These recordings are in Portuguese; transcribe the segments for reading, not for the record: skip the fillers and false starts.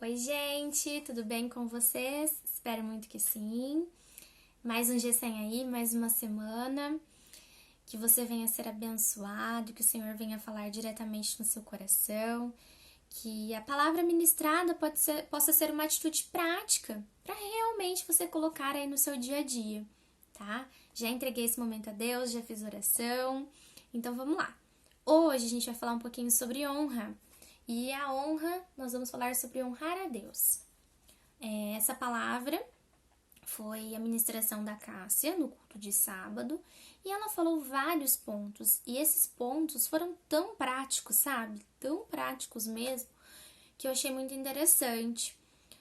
Oi, gente, tudo bem com vocês? Espero muito que sim. Mais um GCM aí, mais uma semana. Que você venha ser abençoado, que o Senhor venha falar diretamente no seu coração, que a palavra ministrada possa ser uma atitude prática para realmente você colocar aí no seu dia a dia, tá? Já entreguei esse momento a Deus, já fiz oração, então vamos lá. Hoje a gente vai falar um pouquinho sobre honra. E a honra, nós vamos falar sobre honrar a Deus. Essa palavra foi a ministração da Cássia no culto de sábado e ela falou vários pontos. E esses pontos foram tão práticos, sabe? Tão práticos mesmo, que eu achei muito interessante.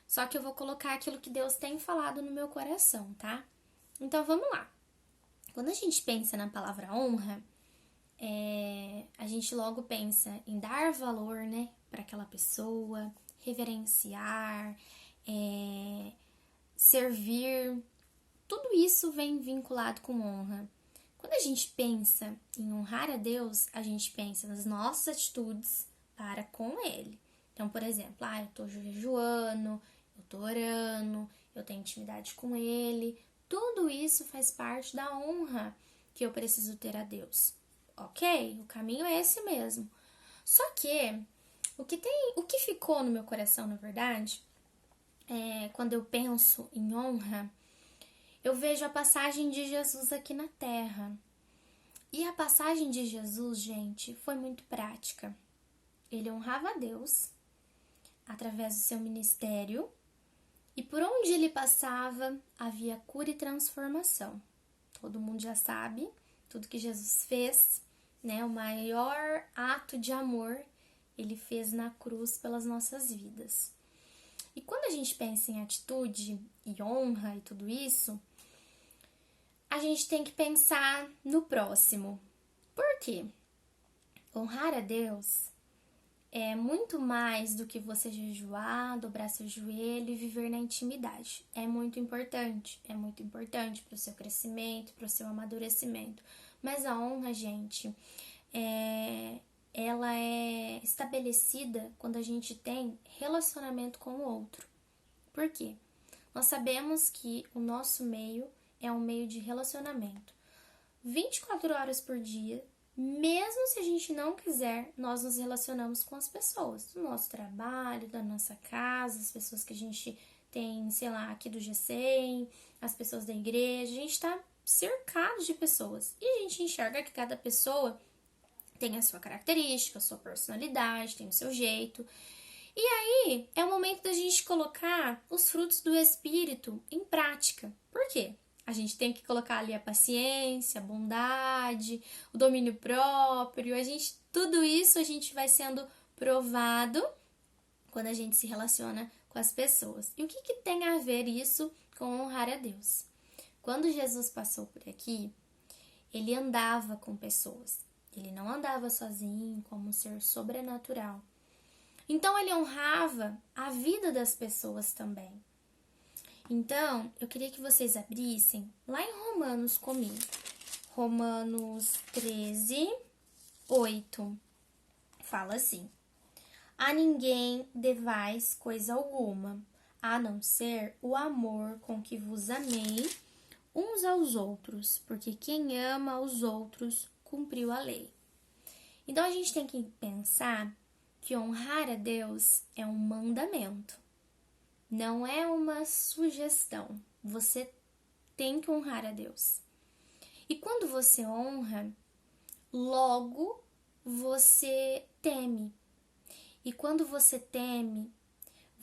Só que eu vou colocar aquilo que Deus tem falado no meu coração, tá? Então vamos lá. Quando a gente pensa na palavra honra, a gente logo pensa em dar valor, né, para aquela pessoa, reverenciar, servir. Tudo isso vem vinculado com honra. Quando a gente pensa em honrar a Deus, a gente pensa nas nossas atitudes para com Ele. Então, por exemplo, eu tô jejuando, eu tô orando, eu tenho intimidade com Ele. Tudo isso faz parte da honra que eu preciso ter a Deus. Ok? O caminho é esse mesmo. Só que o que ficou no meu coração, na verdade, quando eu penso em honra, eu vejo a passagem de Jesus aqui na Terra. E a passagem de Jesus, gente, foi muito prática. Ele honrava a Deus através do seu ministério e por onde ele passava havia cura e transformação. Todo mundo já sabe tudo que Jesus fez, né? O maior ato de amor ele fez na cruz pelas nossas vidas. E quando a gente pensa em atitude e honra e tudo isso, a gente tem que pensar no próximo. Por quê? Honrar a Deus é muito mais do que você jejuar, dobrar seu joelho e viver na intimidade. É muito importante para o seu crescimento, para o seu amadurecimento. Mas a honra, gente, ela é estabelecida quando a gente tem relacionamento com o outro. Por quê? Nós sabemos que o nosso meio é um meio de relacionamento. 24 horas por dia, mesmo se a gente não quiser, nós nos relacionamos com as pessoas do nosso trabalho, da nossa casa, as pessoas que a gente tem, sei lá, aqui do GCEM, as pessoas da igreja. A gente está cercado de pessoas e a gente enxerga que cada pessoa tem a sua característica, a sua personalidade, tem o seu jeito. E aí é o momento da gente colocar os frutos do Espírito em prática. Por quê? A gente tem que colocar ali a paciência, a bondade, o domínio próprio. Tudo isso a gente vai sendo provado quando a gente se relaciona com as pessoas. E o que tem a ver isso com honrar a Deus? Quando Jesus passou por aqui, ele andava com pessoas. Ele não andava sozinho como um ser sobrenatural. Então ele honrava a vida das pessoas também. Então, eu queria que vocês abrissem lá em Romanos comigo. Romanos 13, 8. Fala assim: a ninguém devais coisa alguma, a não ser o amor com que vos amei uns aos outros, porque quem ama aos outros cumpriu a lei. Então, a gente tem que pensar que honrar a Deus é um mandamento, não é uma sugestão. Você tem que honrar a Deus. E quando você honra, logo você teme. E quando você teme,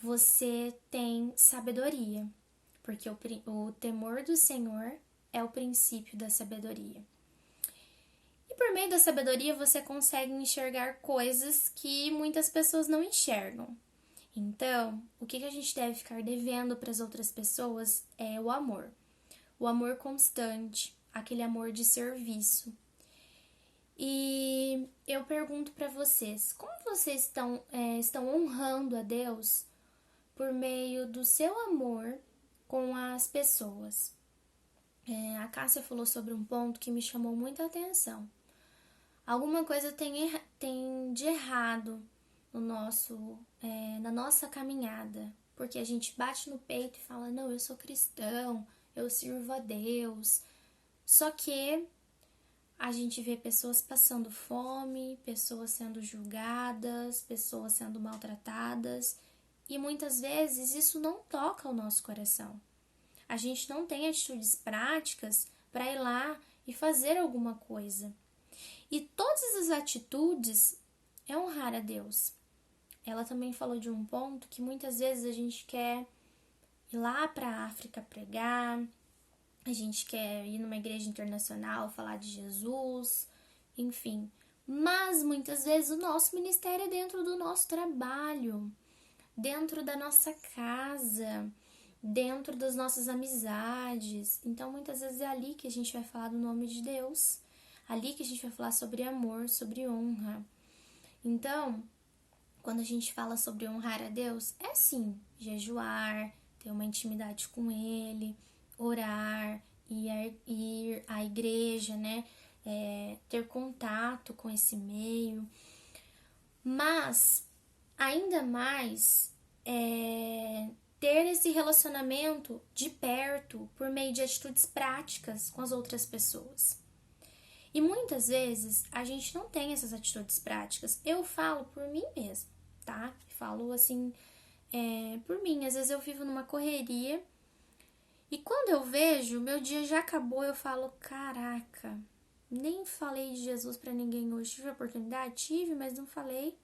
você tem sabedoria, porque o temor do Senhor é o princípio da sabedoria. E por meio da sabedoria você consegue enxergar coisas que muitas pessoas não enxergam. Então, o que a gente deve ficar devendo para as outras pessoas é o amor. O amor constante, aquele amor de serviço. E eu pergunto para vocês, como vocês estão honrando a Deus por meio do seu amor com as pessoas? A Cássia falou sobre um ponto que me chamou muita atenção. Alguma coisa tem de errado na nossa caminhada, porque a gente bate no peito e fala, não, eu sou cristão, eu sirvo a Deus, só que a gente vê pessoas passando fome, pessoas sendo julgadas, pessoas sendo maltratadas, e muitas vezes isso não toca o nosso coração. A gente não tem atitudes práticas para ir lá e fazer alguma coisa. E todas as atitudes é honrar a Deus. Ela também falou de um ponto que muitas vezes a gente quer ir lá para a África pregar, a gente quer ir numa igreja internacional falar de Jesus, enfim. Mas muitas vezes o nosso ministério é dentro do nosso trabalho, dentro da nossa casa, dentro das nossas amizades. Então muitas vezes é ali que a gente vai falar do nome de Deus, ali que a gente vai falar sobre amor, sobre honra. Então, quando a gente fala sobre honrar a Deus, é sim, jejuar, ter uma intimidade com Ele, orar, ir à igreja, né? Ter contato com esse meio. Mas, ainda mais, ter esse relacionamento de perto por meio de atitudes práticas com as outras pessoas. E muitas vezes a gente não tem essas atitudes práticas. Eu falo por mim mesma, tá? Falo assim, por mim. Às vezes eu vivo numa correria e quando eu vejo, meu dia já acabou, eu falo, caraca, nem falei de Jesus pra ninguém hoje. Tive a oportunidade? Tive, mas não falei.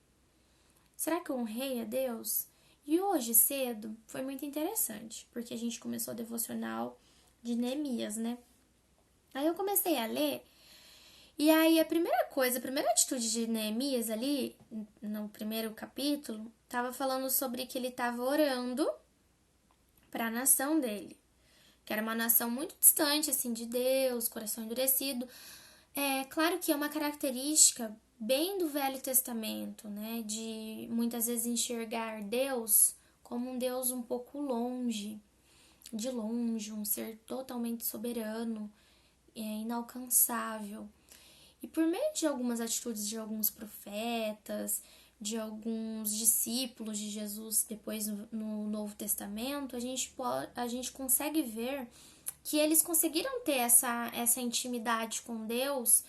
Será que eu honrei a Deus? E hoje cedo foi muito interessante, porque a gente começou a devocional de Neemias, né? Aí eu comecei a ler. E aí a primeira atitude de Neemias ali, no primeiro capítulo, tava falando sobre que ele tava orando para a nação dele, que era uma nação muito distante, assim, de Deus, coração endurecido. É claro que é uma característica bem do Velho Testamento, né, de muitas vezes enxergar Deus como um Deus um pouco longe, de longe, um ser totalmente soberano, inalcançável. E por meio de algumas atitudes de alguns profetas, de alguns discípulos de Jesus depois no Novo Testamento, a gente consegue ver que eles conseguiram ter essa intimidade com Deus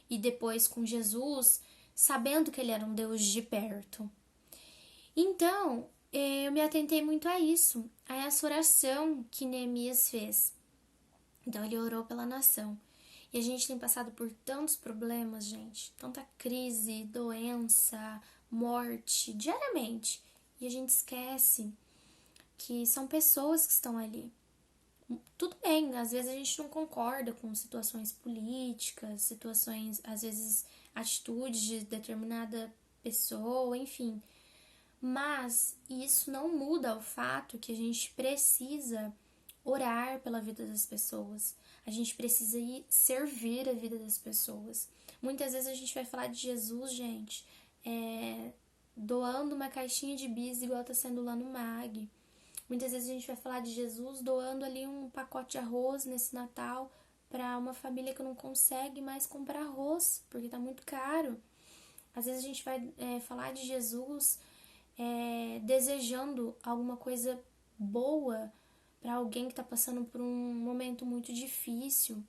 e depois com Jesus, sabendo que ele era um Deus de perto. Então, eu me atentei muito a isso, a essa oração que Neemias fez. Então, ele orou pela nação. E a gente tem passado por tantos problemas, gente. Tanta crise, doença, morte, diariamente. E a gente esquece que são pessoas que estão ali. Tudo bem, às vezes a gente não concorda com situações políticas, situações, às vezes, atitudes de determinada pessoa, enfim. Mas isso não muda o fato que a gente precisa orar pela vida das pessoas. A gente precisa ir servir a vida das pessoas. Muitas vezes a gente vai falar de Jesus, gente, doando uma caixinha de bis igual tá sendo lá no MAG. Muitas vezes a gente vai falar de Jesus doando ali um pacote de arroz nesse Natal para uma família que não consegue mais comprar arroz, porque tá muito caro. Às vezes a gente vai falar de Jesus desejando alguma coisa boa para alguém que está passando por um momento muito difícil.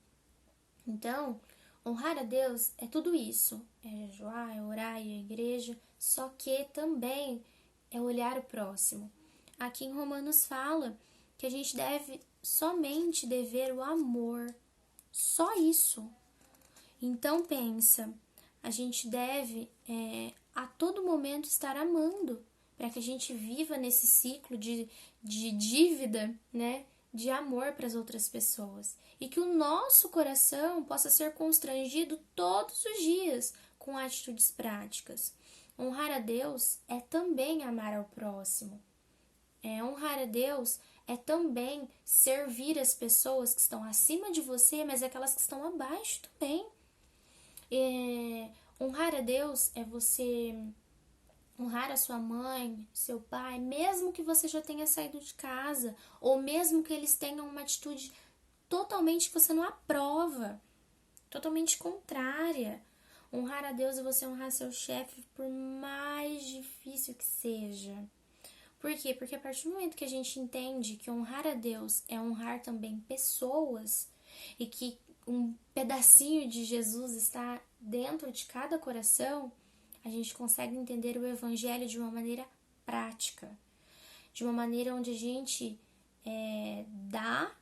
Então, honrar a Deus é tudo isso. É jejuar, é orar, é a igreja, só que também é olhar o próximo. Aqui em Romanos fala que a gente deve somente dever o amor. Só isso. Então pensa, a gente deve a todo momento estar amando, para que a gente viva nesse ciclo de dívida, né, de amor para as outras pessoas. E que o nosso coração possa ser constrangido todos os dias com atitudes práticas. Honrar a Deus é também amar ao próximo. Honrar a Deus é também servir as pessoas que estão acima de você, mas aquelas que estão abaixo também. Honrar a Deus é você honrar a sua mãe, seu pai, mesmo que você já tenha saído de casa, ou mesmo que eles tenham uma atitude totalmente que você não aprova, totalmente contrária. Honrar a Deus é você honrar seu chefe, por mais difícil que seja. Por quê? Porque a partir do momento que a gente entende que honrar a Deus é honrar também pessoas e que um pedacinho de Jesus está dentro de cada coração, a gente consegue entender o Evangelho de uma maneira prática, de uma maneira onde a gente dá,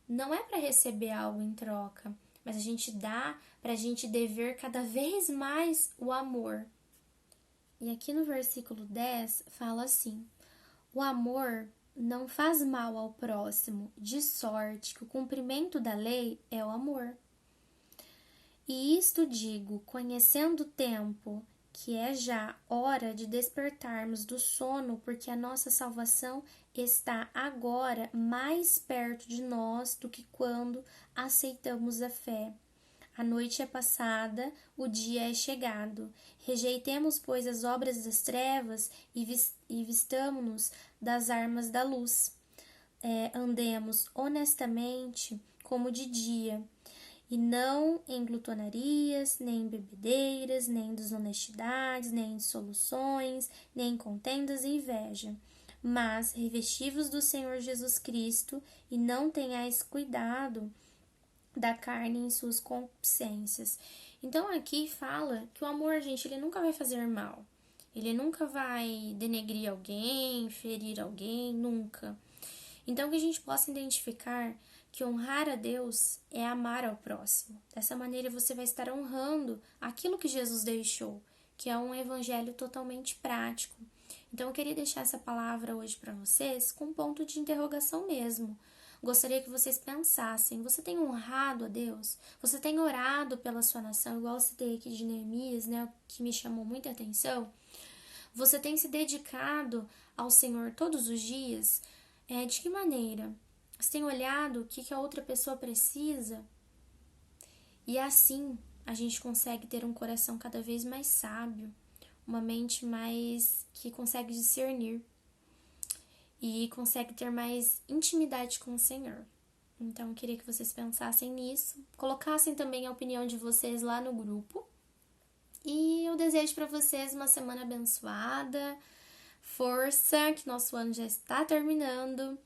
não é para receber algo em troca, mas a gente dá para a gente dever cada vez mais o amor. E aqui no versículo 10 fala assim: o amor não faz mal ao próximo, de sorte que o cumprimento da lei é o amor. E isto digo, conhecendo o tempo, que é já hora de despertarmos do sono, porque a nossa salvação está agora mais perto de nós do que quando aceitamos a fé. A noite é passada, o dia é chegado. Rejeitemos, pois, as obras das trevas e vistamo-nos das armas da luz. Andemos honestamente como de dia, e não em glutonarias, nem em bebedeiras, nem em desonestidades, nem em dissoluções, nem em contendas e inveja. Mas revesti-vos do Senhor Jesus Cristo, e não tenhais cuidado da carne em suas concupiscências. Então aqui fala que o amor, gente, ele nunca vai fazer mal. Ele nunca vai denegrir alguém, ferir alguém, nunca. Então que a gente possa identificar que honrar a Deus é amar ao próximo. Dessa maneira você vai estar honrando aquilo que Jesus deixou, que é um evangelho totalmente prático. Então eu queria deixar essa palavra hoje para vocês com um ponto de interrogação mesmo. Gostaria que vocês pensassem: você tem honrado a Deus? Você tem orado pela sua nação, igual eu citei aqui de Neemias, né, que me chamou muita atenção? Você tem se dedicado ao Senhor todos os dias? De que maneira? Você tem olhado o que a outra pessoa precisa? E assim a gente consegue ter um coração cada vez mais sábio, uma mente mais que consegue discernir e consegue ter mais intimidade com o Senhor. Então, eu queria que vocês pensassem nisso, colocassem também a opinião de vocês lá no grupo. E eu desejo para vocês uma semana abençoada, força, que nosso ano já está terminando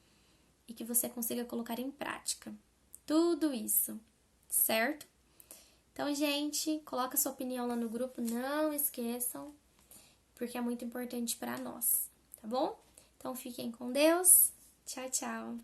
e que você consiga colocar em prática tudo isso, certo? Então, gente, coloca sua opinião lá no grupo, não esqueçam, porque é muito importante para nós, tá bom? Então, fiquem com Deus. Tchau, tchau.